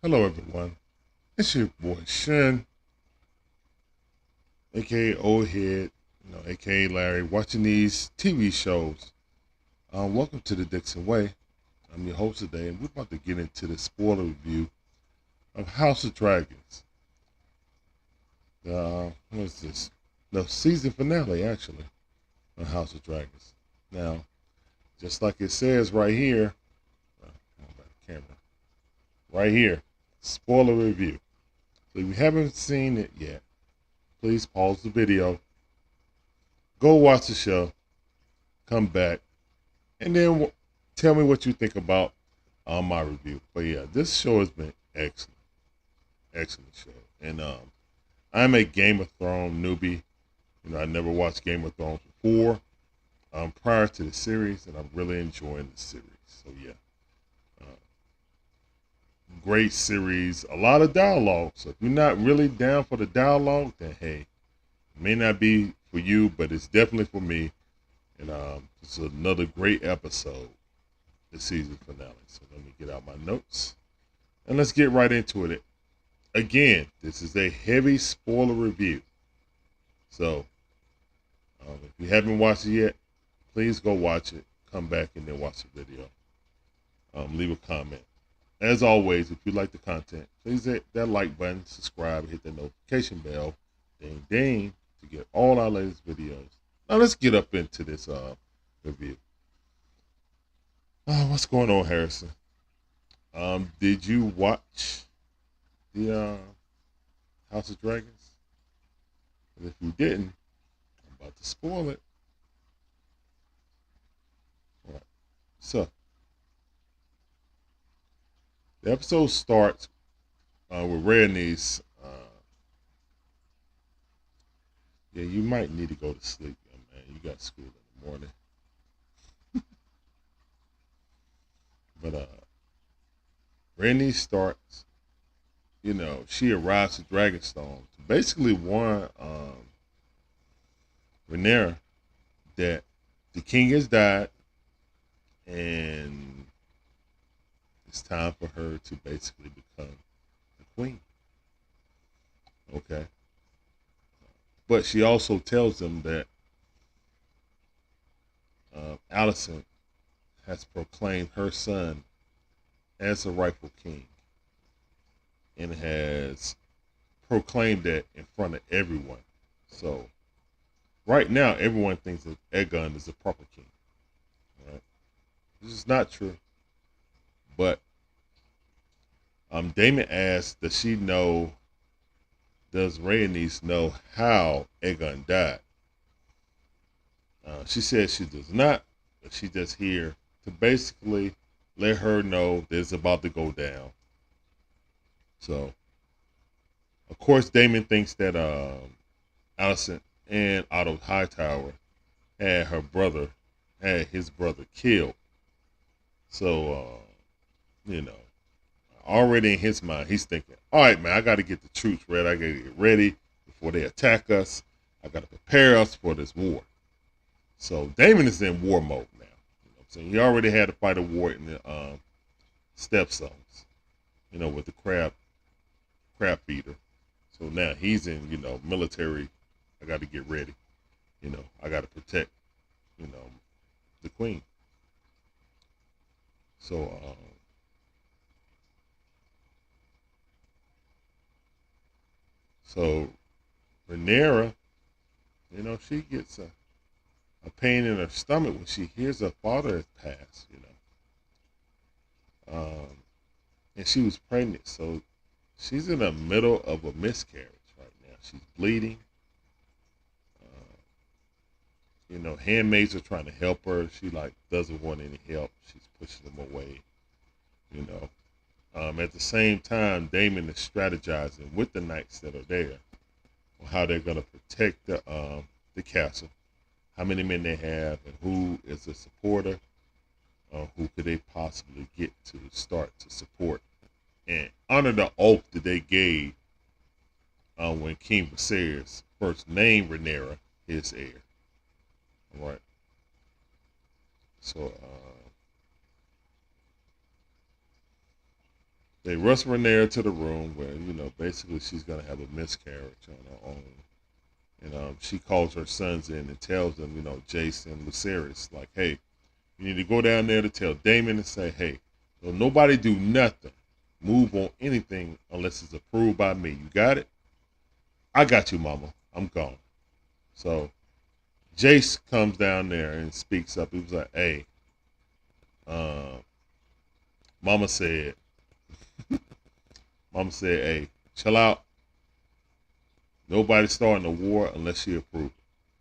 Hello, everyone. It's your boy Shin, aka Old Head, aka Larry, watching these TV shows. Welcome to the Dixon Way. I'm your host today, and we're about to get into the spoiler review of House of Dragons. What is this? The season finale, actually, of House of Dragons. Now, just like it says right here, camera, right here, spoiler review. So if you haven't seen it yet, please pause the video, go watch the show, come back, and then tell me what you think about my review. But yeah, this show has been excellent, excellent show. And I'm a Game of Thrones newbie. I never watched Game of Thrones before, prior to the series, and I'm really enjoying the series. So yeah, uh, great series, a lot of dialogue. So if you're not really down for the dialogue, then hey, it may not be for you, but it's definitely for me. And it's another great episode, the season finale. So let me get out my notes and let's get right into it. Again, this is a heavy spoiler review. So if you haven't watched it yet, please go watch it. Come back and then watch the video. Leave a comment. As always, if you like the content, please hit that like button, subscribe, hit the notification bell, ding ding, to get all our latest videos. Now let's get up into this review. What's going on, Harrison? Did you watch the House of Dragons? And if you didn't, I'm about to spoil it. All right. So the episode starts with Rhaenys. Yeah, you might need to go to sleep, young man. You got school in the morning. But Rhaenys starts. She arrives at Dragonstone to basically warn Rhaenyra that the king has died and it's time for her to basically become the queen. Okay. But she also tells them that Alicent has proclaimed her son as the rightful king and has proclaimed that in front of everyone. So right now, everyone thinks that Aegon is the proper king. Right? This is not true. But Damon asked, does Rhaenys know how Aegon died? She says she does not, but she's just here to basically let her know that it's about to go down. So, of course, Damon thinks that Alicent and Otto Hightower had his brother killed. So, you know, already in his mind, he's thinking, all right, man, I got to get the troops ready. I got to get ready before they attack us. I got to prepare us for this war. So Damon is in war mode now. What I'm saying? He already had to fight a war in the stepstones, with the crab feeder. So now he's in, military. I got to get ready. I got to protect, you know, the queen. So, so Rhaenyra, she gets a pain in her stomach when she hears her father has passed. And she was pregnant, so she's in the middle of a miscarriage right now. She's bleeding. Uh, handmaids are trying to help her. She like doesn't want any help. She's pushing them away. You know. At the same time, Damon is strategizing with the knights that are there on how they're going to protect the castle, how many men they have, and who is a supporter, who could they possibly get to start to support and honor the oath that they gave when King Viserys first named Rhaenyra his heir. All right. So They rush Rhaenyra to the room where, basically she's going to have a miscarriage on her own. And she calls her sons in and tells them, Jason and Lucerys, like, hey, you need to go down there to tell Daemon and say, hey, don't nobody do nothing, move on anything unless it's approved by me. You got it? I got you, mama. I'm gone. So Jace comes down there and speaks up. He was like, hey, mama said, hey, chill out. Nobody's starting a war unless she approves.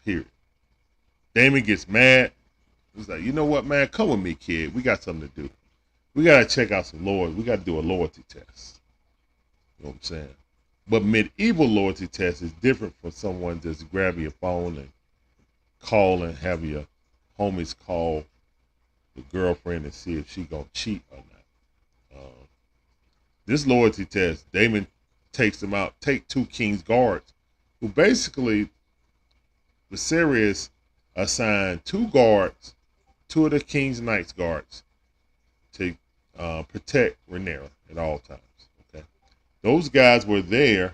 Period. Daemon gets mad. He's like, you know what, man? Come with me, kid. We got something to do. We got to check out some loyalty. We got to do a loyalty test. You know what I'm saying? But medieval loyalty test is different from someone just grabbing your phone and call and have your homies call the girlfriend and see if she going to cheat or not. This loyalty test, Daemon takes them out, take 2 King's guards, who basically, Viserys assigned 2 guards, 2 of the King's Knights guards, to protect Rhaenyra at all times. Okay, those guys were there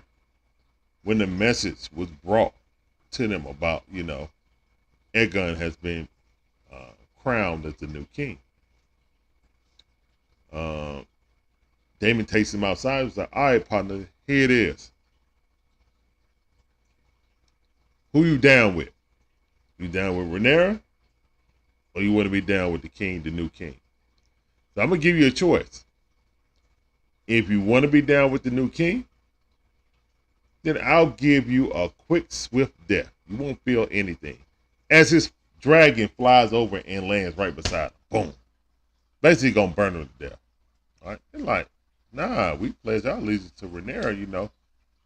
when the message was brought to them about, Aegon has been crowned as the new king. Daemon takes him outside. He was like, all right, partner, here it is. Who you down with? You down with Rhaenyra? Or you want to be down with the king, the new king? So I'm going to give you a choice. If you want to be down with the new king, then I'll give you a quick, swift death. You won't feel anything. As his dragon flies over and lands right beside him. Boom. Basically going to burn him to death. All right? They're like, nah, we pledge our allegiance to Rhaenyra,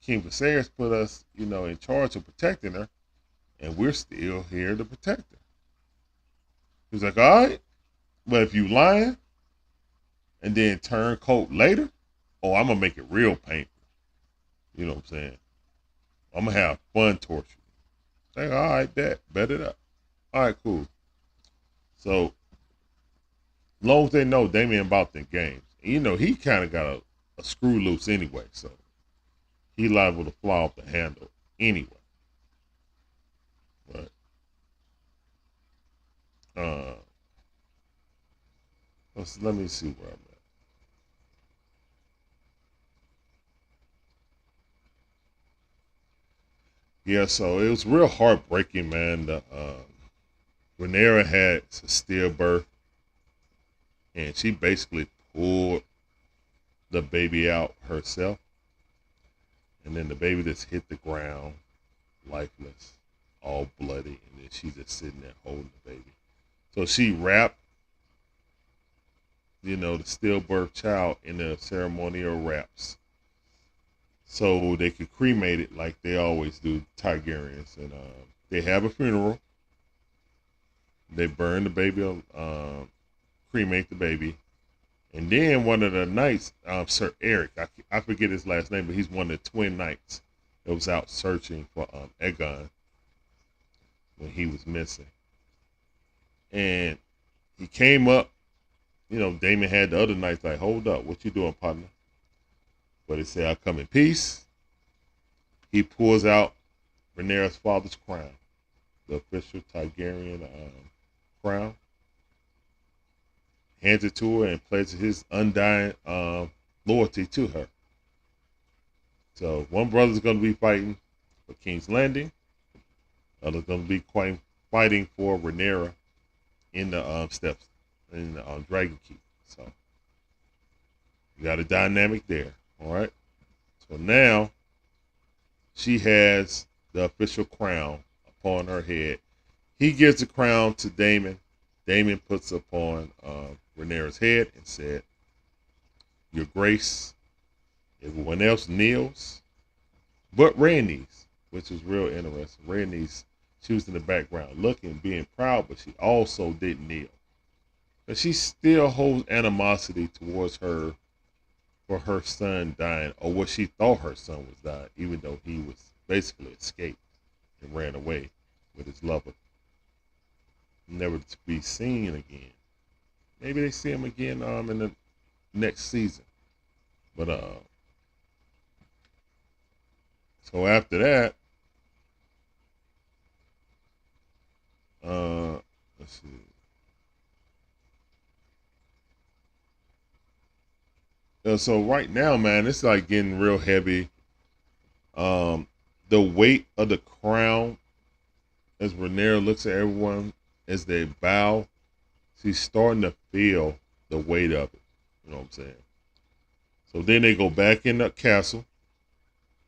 King Viserys put us, in charge of protecting her, and we're still here to protect her. He's like, all right, but if you lying and then turn coat later, I'm going to make it real painful. You know what I'm saying? I'm going to have fun torture. Like, all right, bet it up. All right, cool. So, long as they know Damian about the games. And, he kind of got a screw loose anyway, so he liable to fly off the handle anyway. But let me see where I'm at. Yeah, so it was real heartbreaking, man. Rhaenyra had a stillbirth, and she basically pulled the baby out herself, and then the baby just hit the ground, lifeless, all bloody, and then she's just sitting there holding the baby. So she wrapped, the stillbirth child in the ceremonial wraps, so they could cremate it like they always do, Targaryens, and they have a funeral. They burn the baby, cremate the baby. And then one of the knights, Sir Eric, I forget his last name, but he's one of the twin knights that was out searching for Aegon when he was missing. And he came up, Daemon had the other knights like, hold up, what you doing, partner? But he said, I come in peace. He pulls out Rhaenyra's father's crown, the official Targaryen crown, hands it to her and pledges his undying loyalty to her. So one brother's going to be fighting for King's Landing. Other's going to be fighting for Rhaenyra in the steps in the Dragon Keep. So you got a dynamic there. All right. So now she has the official crown upon her head. He gives the crown to Daemon. Daemon puts upon Rhaenyra's head and said, Your Grace. Everyone else kneels, but Rhaenys, which is real interesting. Rhaenys, she was in the background looking, being proud, but she also didn't kneel. But she still holds animosity towards her for her son dying, or what she thought her son was dying, even though he was basically escaped and ran away with his lover, never to be seen again. Maybe they see him again in the next season. But so after that, let's see. So right now, man, it's like getting real heavy. Um, the weight of the crown as Rhaenyra looks at everyone as they bow, she's starting to feel the weight of it. You know what I'm saying? So then they go back in the castle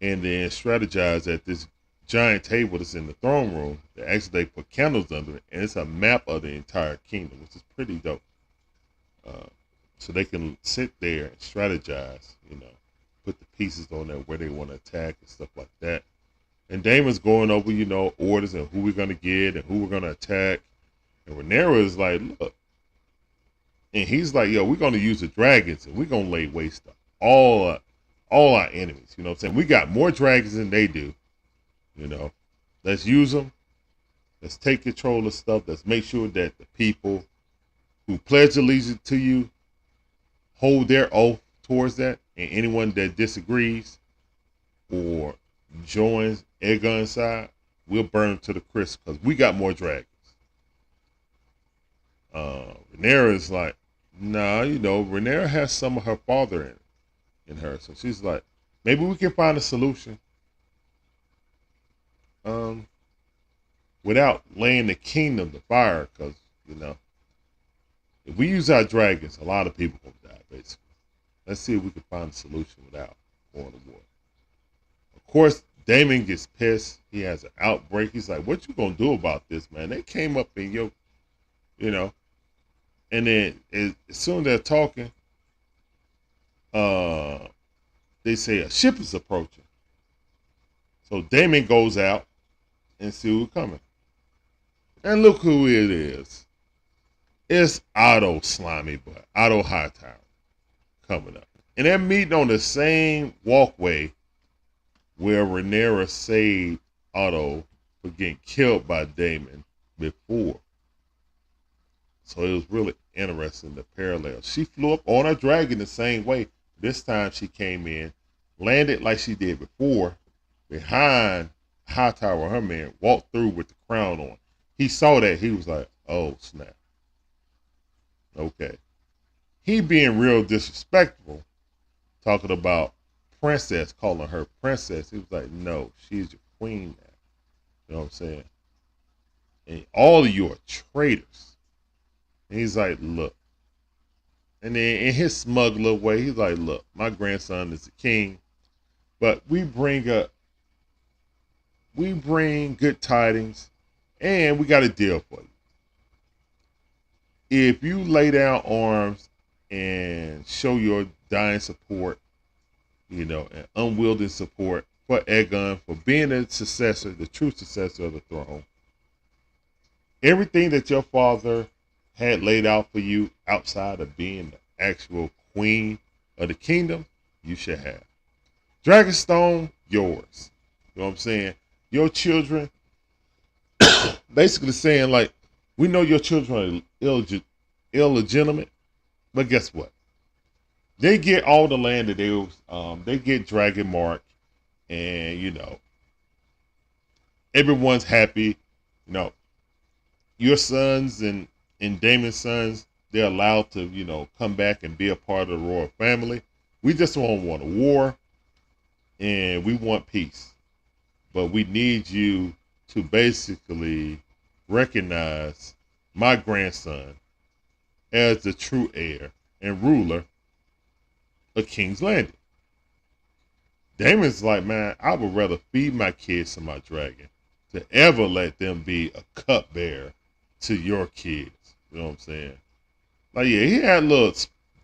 and then strategize at this giant table that's in the throne room. They actually put candles under it, and it's a map of the entire kingdom, which is pretty dope. Uh, so they can sit there and strategize, put the pieces on there where they want to attack and stuff like that. And Damon's going over, orders and who we're gonna get and who we're gonna attack. And Rhaenyra is like, look, and he's like, yo, we're gonna use the dragons and we're gonna lay waste to all our enemies. You know what I'm saying? We got more dragons than they do. You know, let's use them. Let's take control of stuff. Let's make sure that the people who pledge allegiance to you hold their oath towards that, and anyone that disagrees or joins Aegon's side, we'll burn them to the crisp because we got more dragons. Rhaenyra is like, nah, Rhaenyra has some of her father in her, so she's like, maybe we can find a solution, um, without laying the kingdom to fire, because if we use our dragons, a lot of people gonna die. Basically, let's see if we can find a solution without going to war. Of course, Damon gets pissed. He has an outbreak. He's like, what you gonna do about this, man? They came up in your, you know, and then as soon as they're talking, uh, they say a ship is approaching. So Damon goes out and see who's coming. And look who it is. It's Otto Slimy Butt, Otto Hightower coming up. And they're meeting on the same walkway where Rhaenyra saved Otto for getting killed by Daemon before. So it was really interesting, the parallel. She flew up on a dragon the same way. This time she came in, landed like she did before, behind Hightower, her man, walked through with the crown on. He saw that. He was like, oh, snap. Okay. He being real disrespectful, talking about princess, calling her princess. He was like, no, she's your queen now. You know what I'm saying? And all of you are traitors. And he's like, look. And then in his smug little way, he's like, look, my grandson is the king, but we bring good tidings, and we got a deal for you. If you lay down arms and show your dying support, and unwielding support for Aegon, for being the successor, the true successor of the throne, everything that your father had laid out for you outside of being the actual queen of the kingdom, you should have. Dragonstone, yours. You know what I'm saying? Your children, basically saying, like, we know your children are illegitimate, but guess what? They get all the land that they get Dragon Mark, and everyone's happy. Your sons and Damon's sons, they're allowed to come back and be a part of the royal family. We just don't want a war, and we want peace, but we need you to basically recognize my grandson as the true heir and ruler of King's Landing. Damon's like, man, I would rather feed my kids to my dragon to ever let them be a cupbearer to your kids. You know what I'm saying? Like, yeah, he had little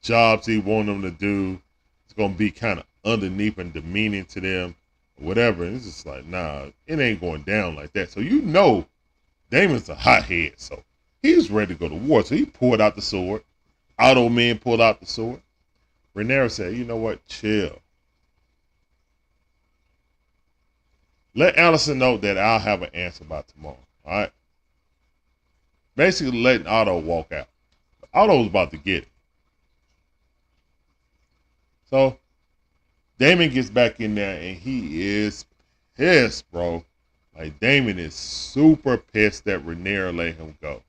jobs he wanted them to do. It's going to be kind of underneath and demeaning to them, or whatever. And it's just like, nah, it ain't going down like that. So Damon's a hothead. So he was ready to go to war. So he pulled out the sword. Otto men pulled out the sword. Rhaenyra said, you know what? Chill. Let Allison know that I'll have an answer by tomorrow. All right? Basically letting Otto walk out. Otto was about to get it. So Damon gets back in there and he is pissed, bro. Like Damon is super pissed that Rhaenyra let him go.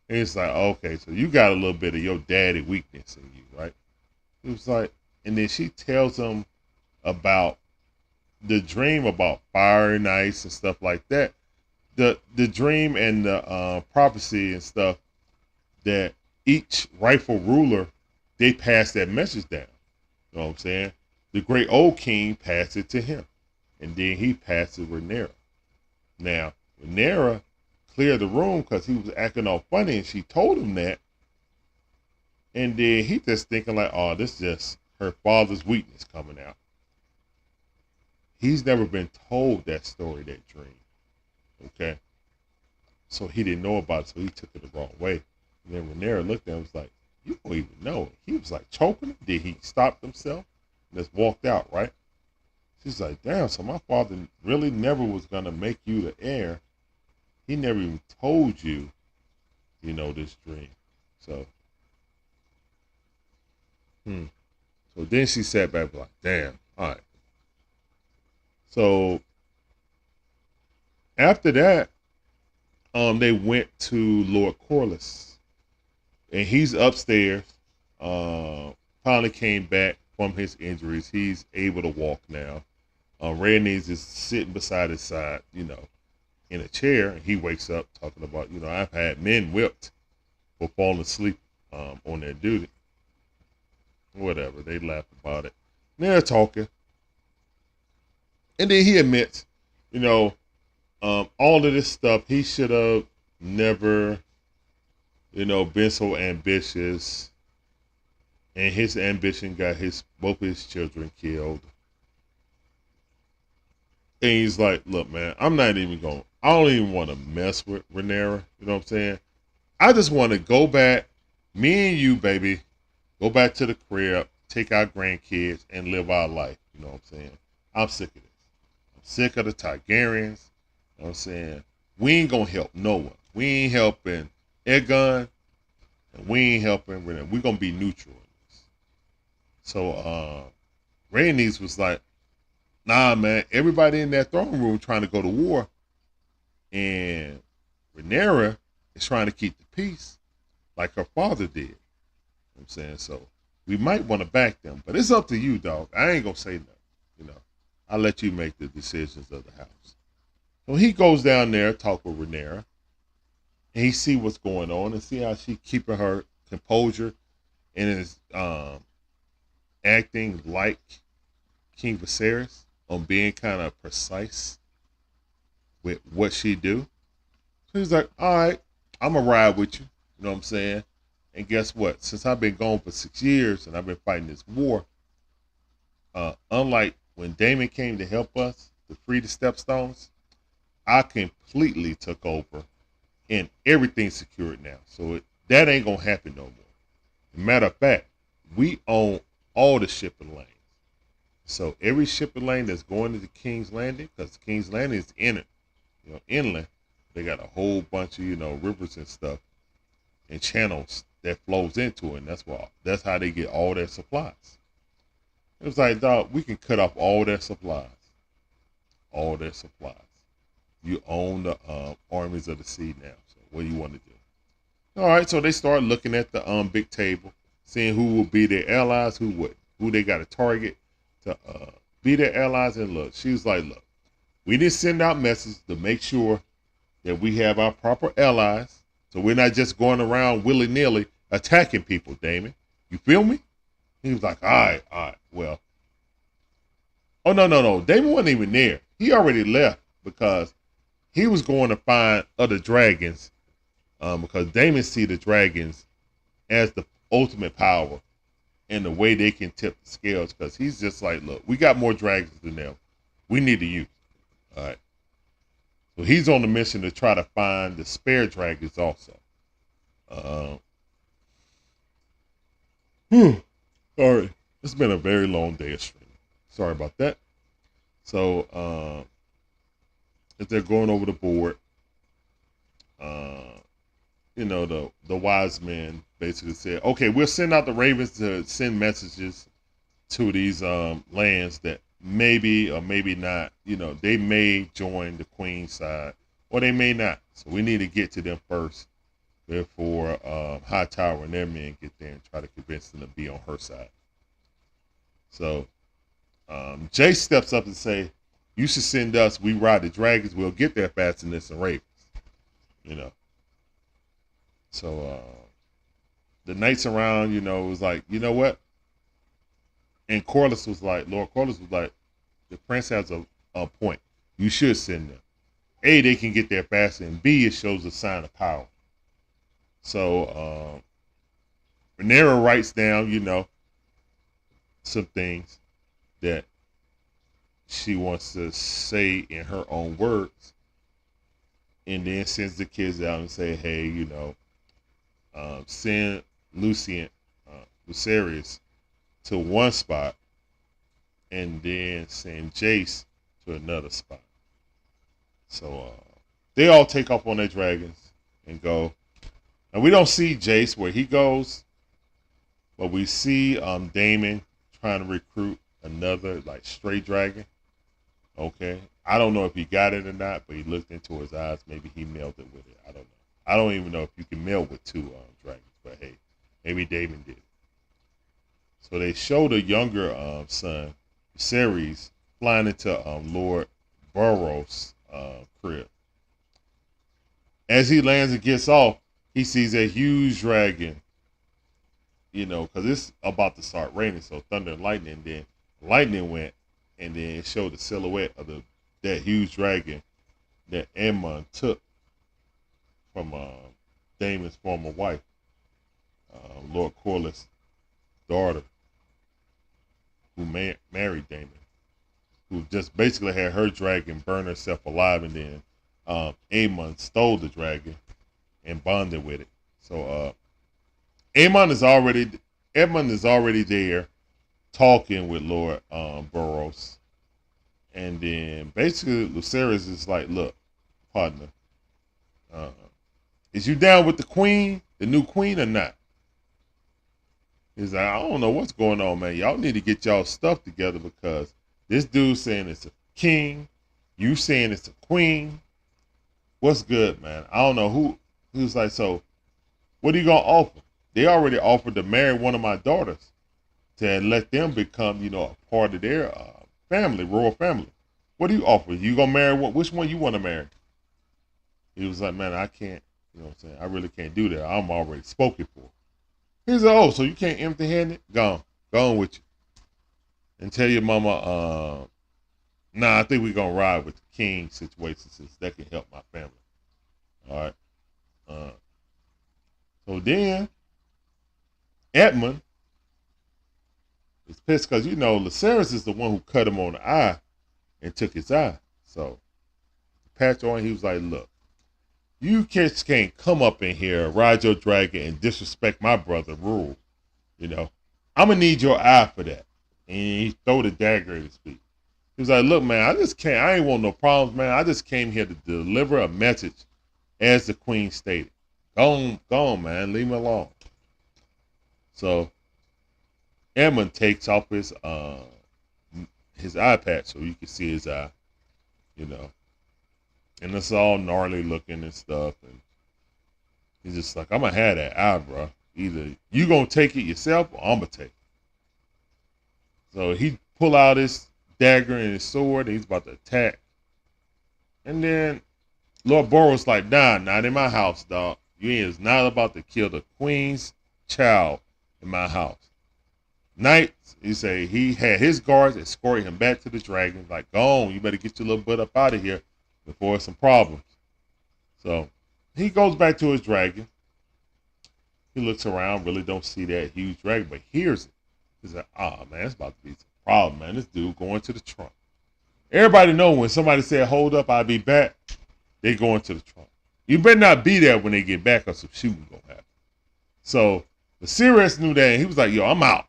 And it's like, okay, so you got a little bit of your daddy weakness in you, right? It was like, and then she tells him about the dream about fire and ice and stuff like that. The dream and the prophecy and stuff that each rightful ruler, they pass that message down. You know what I'm saying? The great old king passed it to him, and then he passed it to Rhaenyra. Now Rhaenyra cleared the room because he was acting all funny, and she told him that. And then he just thinking like, oh, this is just her father's weakness coming out. He's never been told that story, that dream. Okay. So he didn't know about it, so he took it the wrong way. And then Rhaenyra looked at him and was like, you don't even know. He was like choking him. Then he stopped himself and just walked out, right? She's like, damn, so my father really never was going to make you the heir. He never even told you, you know, this dream. So, So then she sat back like, damn, all right. So after that, they went to Lord Corlys, and he's upstairs. Finally came back from his injuries. He's able to walk now. Rhaenys is sitting beside his side, you know, in a chair, and he wakes up talking about, you know, I've had men whipped for falling asleep on their duty. Whatever, they laugh about it. They're talking, and then he admits, you know, all of this stuff he should have never, you know, been so ambitious, and his ambition got both his children killed. And he's like, look, man, I don't even want to mess with Rhaenyra. You know what I'm saying? I just want to go back, me and you, baby, go back to the crib, take our grandkids, and live our life. You know what I'm saying? I'm sick of this. I'm sick of the Targaryens. You know what I'm saying? We ain't going to help no one. We ain't helping Aegon, and we ain't helping Rhaenyra. We're going to be neutral in this. So, Rhaenys was like, nah, man, everybody in that throne room trying to go to war, and Rhaenyra is trying to keep the peace like her father did. You know what I'm saying? So we might want to back them, but it's up to you, dog. I ain't gonna say nothing. You know, I'll let you make the decisions of the house. So he goes down there, talk with Rhaenyra, and he see what's going on and see how she keeping her composure and is acting like King Viserys on being kind of precise with what she do. So he's like, all right, I'm going to ride with you. You know what I'm saying? And guess what? Since I've been gone for 6 years and I've been fighting this war, unlike when Daemon came to help us to free the Stepstones, I completely took over and everything's secured now. So that ain't going to happen no more. Matter of fact, we own all the shipping lanes. So every shipping lane that's going to the King's Landing, because King's Landing is in it, you know, inland, they got a whole bunch of, you know, rivers and stuff and channels that flows into it. And that's how they get all their supplies. It was like, dog, we can cut off all their supplies. All their supplies. You own the armies of the sea now. So what do you want to do? All right, so they start looking at the big table, seeing who will be their allies, who they got to target to be their allies. And look, she was like, look, we didn't send out messages to make sure that we have our proper allies. So we're not just going around willy-nilly attacking people, Damon. You feel me? He was like, all right, well. Oh, no. Damon wasn't even there. He already left because he was going to find other dragons because Damon see the dragons as the ultimate power and the way they can tip the scales, because he's just like, look, we got more dragons than them. We need to use them. All right. So he's on the mission to try to find the spare dragons also. Sorry. It's been a very long day of streaming. Sorry about that. So if they're going over the board, you know, the wise men basically said, okay, we'll send out the ravens to send messages to these lands that maybe or maybe not, they may join the queen side or they may not. So we need to get to them first before Hightower and their men get there and try to convince them to be on her side. So Jay steps up and say, "You should send us. We ride the dragons. We'll get there faster than this and ravens." You know. So the knights around, was like, you know what? And Corlys was like, Lord Corlys was like, the prince has a point. You should send them. A, they can get there faster, and B, it shows a sign of power. So Rhaenyra writes down, some things that she wants to say in her own words, and then sends the kids out and say, hey, send Lucerys to one spot, and then send Jace to another spot. So they all take off on their dragons and go. And we don't see Jace where he goes, but we see Daemon trying to recruit another like stray dragon. Okay, I don't know if he got it or not, but he looked into his eyes. Maybe he melded with it. I don't know. I don't even know if you can meld with two dragons, but hey, maybe Daemon did. So they show the younger son, Viserys, flying into Lord Burrows' crib. As he lands and gets off, he sees a huge dragon, because it's about to start raining. So thunder and lightning. Then lightning went, and then it showed the silhouette of that huge dragon that Aemon took from Daemon's former wife, Lord Corlys' daughter, who married Daemon, who just basically had her dragon burn herself alive, and then Aemon stole the dragon and bonded with it. So Aemon is already there talking with Lord Burrows. And then basically Lucerys is like, look, partner, is you down with the new queen or not? He's like, I don't know what's going on, man. Y'all need to get y'all stuff together because this dude saying it's a king, you saying it's a queen. What's good, man? I don't know who. He was like, so what are you going to offer? They already offered to marry one of my daughters to let them become, a part of their family, royal family. What do you offer? You going to marry one? Which one you want to marry? He was like, man, I can't, what I'm saying? I really can't do that. I'm already spoken for. He's like, oh, so you can't empty-handed? Go on with you. And tell your mama, I think we're going to ride with the king situation since that can help my family. All right. So then, Edmund is pissed because, Lucerys is the one who cut him on the eye and took his eye. So, patch on, he was like, look, you kids can't come up in here, ride your dragon, and disrespect my brother, Rule. I'm going to need your eye for that. And he throw the dagger at his feet. He was like, look, man, I ain't want no problems, man. I just came here to deliver a message as the queen stated. Go on, man. Leave me alone. So, Edmund takes off his eye patch so you can see his eye, And it's all gnarly looking and stuff. And he's just like, I'm going to have that eye, bro. Either you going to take it yourself or I'm going to take it. So he pull out his dagger and his sword and he's about to attack. And then Lord Boros like, nah, not in my house, dog. You is not about to kill the queen's child in my house. Knights, he say he had his guards escort him back to the dragon. Like, go on, you better get your little butt up out of here before some problems. So he goes back to his dragon. He looks around, really don't see that huge dragon, but hears it. He's like, man, it's about to be some problem, man. This dude going to the trunk. Everybody know when somebody said, hold up, I'll be back, they going to the trunk. You better not be there when they get back or some shooting gonna happen. So Viserys knew that and he was like, yo, I'm out.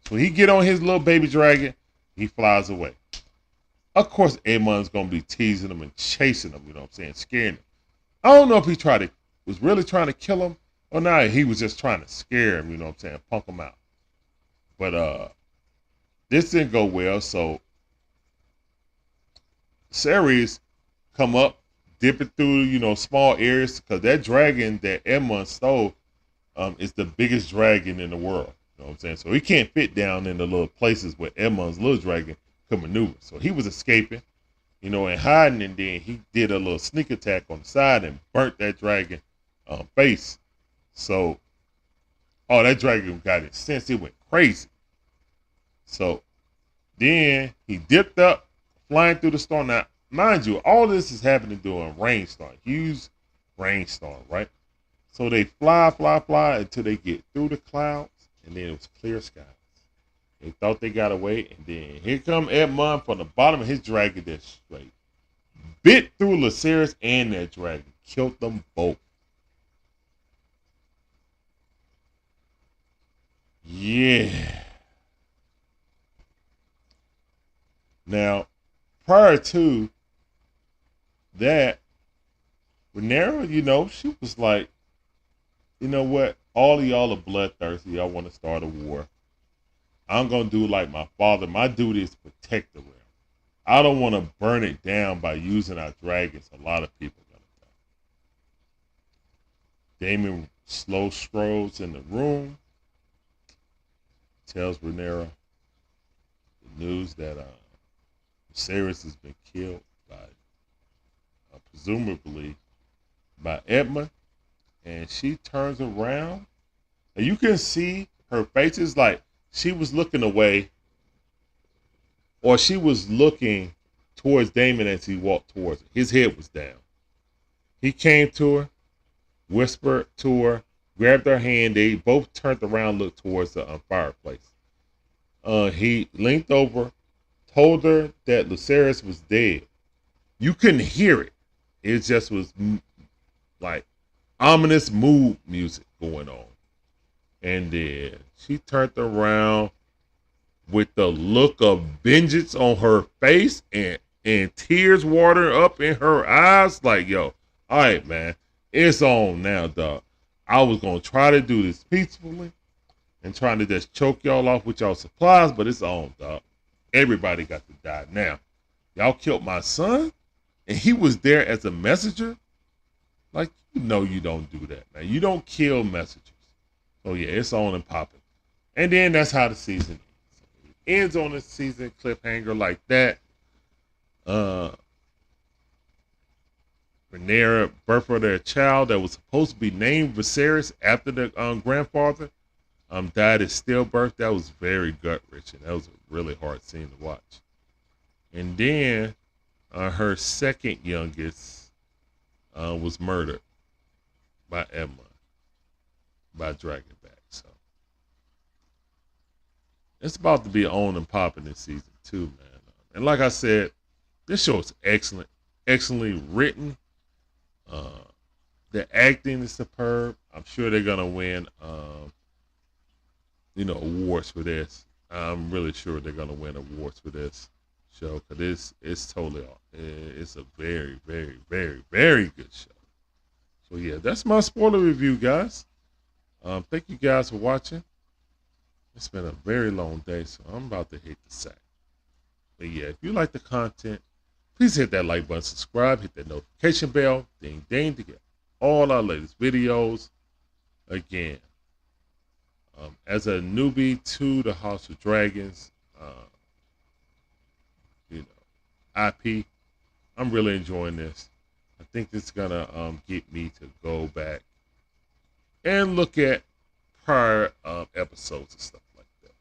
So he get on his little baby dragon, he flies away. Of course, Aemon's gonna be teasing him and chasing him, scaring him. I don't know if he was really trying to kill him or not. He was just trying to scare him, punk him out. But this didn't go well. So Ceres come up, dipping through, small areas, because that dragon that Edmund stole is the biggest dragon in the world. You know what I'm saying? So he can't fit down in the little places where Edmund's little dragon could maneuver. So he was escaping, and hiding, and then he did a little sneak attack on the side and burnt that dragon face. So, that dragon got incensed. It went crazy. So then he dipped up, flying through the storm. Now, mind you, all this is happening during rainstorm, huge rainstorm, right? So they fly until they get through the clouds, and then it was clear skies. They thought they got away, and then here come Edmund from the bottom of his dragon that straight bit through Lucerys and that dragon, killed them both. Yeah. Now, prior to that, Rhaenyra, she was like, you know what? All of y'all are bloodthirsty. Y'all want to start a war. I'm going to do like my father. My duty is to protect the realm. I don't want to burn it down by using our dragons. A lot of people are going to die. Daemon slow strolls in the room, tells Rhaenyra the news that Viserys has been killed by, presumably, by Edmund. And she turns around, and you can see her face is like she was looking away, or she was looking towards Daemon as he walked towards her. His head was down. He came to her, whispered to her, grabbed her hand. They both turned around, looked towards the fireplace. He leaned over, told her that Lucerys was dead. You couldn't hear it. It just was like ominous mood music going on. And then she turned around with the look of vengeance on her face and tears watering up in her eyes. Like, yo, all right, man, it's on now, dog. I was going to try to do this peacefully and trying to just choke y'all off with y'all supplies, but it's on, dog. Everybody got to die. Now, y'all killed my son, and he was there as a messenger. Like, you don't do that, man. You don't kill messengers. Oh, yeah, it's on and popping. And then that's how the season ends. It ends on a season cliffhanger like that. Rhaenyra birth of their child that was supposed to be named Viserys after the grandfather died at stillbirth. That was very gut-wrenching. That was a really hard scene to watch. And then her second youngest was murdered by Emma, by Dragonback. So it's about to be on and popping this season 2, man. And like I said, this show is excellent, excellently written. The acting is superb. I'm sure they're gonna win, awards for this. I'm really sure they're gonna win awards for this show because it's totally off. It's a very, very, very, very good show. So yeah, that's my spoiler review, guys. Thank you guys for watching. It's been a very long day, so I'm about to hit the sack. But yeah, if you like the content, please hit that like button, subscribe, hit that notification bell, ding ding, to get all our latest videos. Again, as a newbie to the House of Dragons, IP, I'm really enjoying this. I think it's gonna get me to go back and look at prior episodes and stuff like that.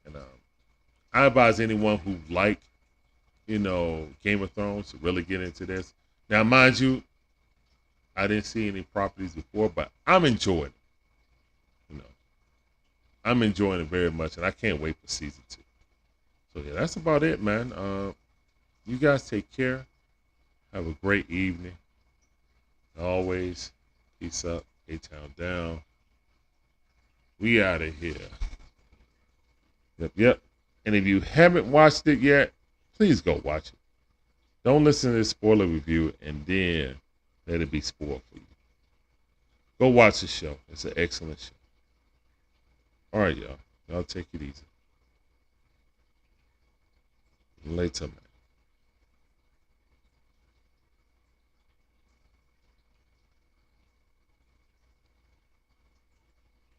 And I advise anyone who like, Game of Thrones to really get into this. Now, mind you, I didn't see any properties before, but I'm enjoying it. I'm enjoying it very much, and I can't wait for season 2. So yeah, that's about it, man. You guys take care. Have a great evening. Always, peace up, A-Town down. We out of here. Yep. And if you haven't watched it yet, please go watch it. Don't listen to this spoiler review and then let it be spoiled for you. Go watch the show. It's an excellent show. All right, y'all. Y'all take it easy. Later, man.